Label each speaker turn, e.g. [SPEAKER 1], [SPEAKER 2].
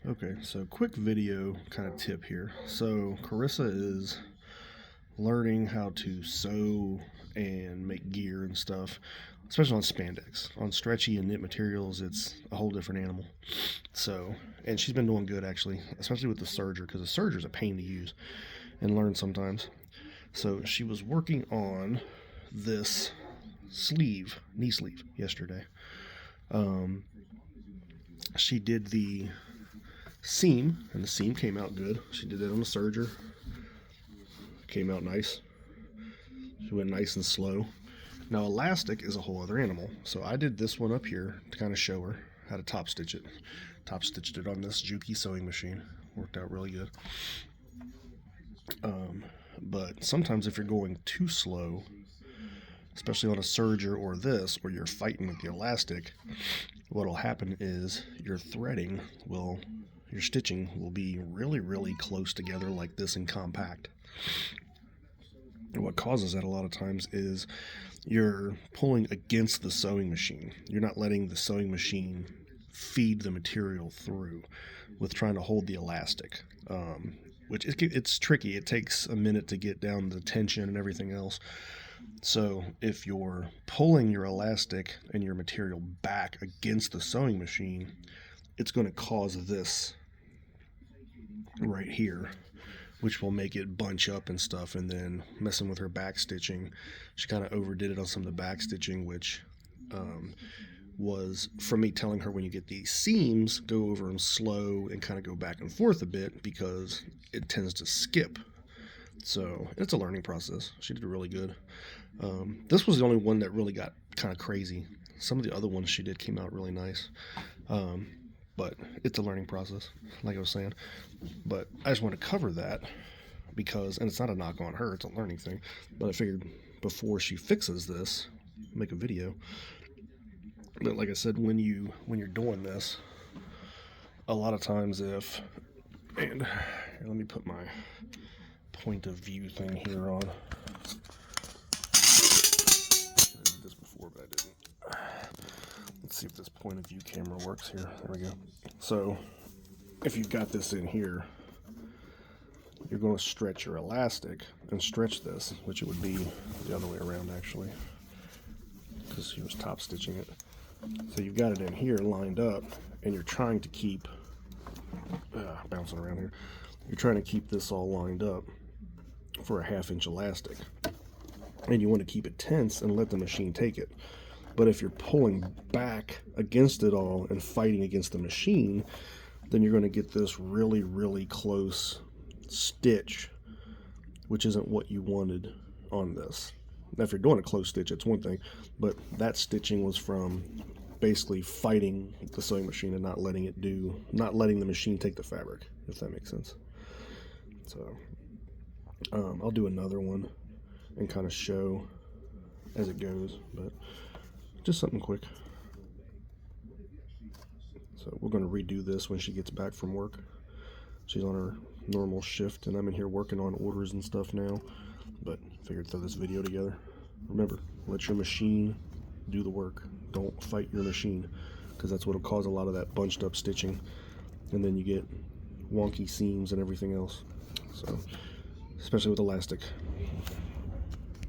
[SPEAKER 1] Okay, so quick video kind of tip here. So Carissa is learning how to sew and make gear and stuff, especially on spandex. On stretchy and knit materials, it's a whole different animal. So, and she's been doing good actually, especially with the serger, because the serger is a pain to use and learn sometimes. So she was working on this sleeve, knee sleeve, yesterday. She did the seam, and the seam came out good. She did it on the serger. Came out nice. She went nice and slow. Now elastic is a whole other animal. So I did this one up here to kind of show her how to top stitch it. Top stitched it on this Juki sewing machine. Worked out really good. But sometimes if you're going too slow, especially on a serger or this, where you're fighting with the elastic, what'll happen is your stitching will be really, really close together like this and compact. And what causes that a lot of times is you're pulling against the sewing machine. You're not letting the sewing machine feed the material through with trying to hold the elastic, which it's tricky. It takes a minute to get down the tension and everything else. So if you're pulling your elastic and your material back against the sewing machine, it's going to cause this right here, which will make it bunch up and stuff. And then messing with her back stitching, she kind of overdid it on some of the back stitching, which was from me telling her, when you get these seams, go over them slow and kind of go back and forth a bit, because it tends to skip. So it's a learning process. She did really good. This was the only one that really got kind of crazy. Some of the other ones she did came out really nice. But it's a learning process, like I was saying. But I just want to cover that because, and it's not a knock on her, it's a learning thing. But I figured before she fixes this, make a video. But like I said, when you're doing this, a lot of times and here, let me put my point of view thing here on. I did this before, but I didn't. Let's see if this point of view camera works here. There we go. So if you've got this in here, you're going to stretch your elastic and stretch this, which it would be the other way around actually, because he was top stitching it. So you've got it in here lined up, and you're trying to keep bouncing around here. You're trying to keep this all lined up for a 1/2 inch elastic, and you want to keep it tense and let the machine take it. But if you're pulling back against it all and fighting against the machine, then you're going to get this really, really close stitch, which isn't what you wanted on this. Now, if you're doing a close stitch, it's one thing, but that stitching was from basically fighting the sewing machine and not letting the machine take the fabric, if that makes sense. So I'll do another one and kind of show as it goes, but just something quick. So we're going to redo this when she gets back from work. She's on her normal shift, and I'm in here working on orders and stuff now, but figured throw this video together. Remember, let your machine do the work. Don't fight your machine, because that's what will cause a lot of that bunched up stitching, and then you get wonky seams and everything else. So especially with elastic.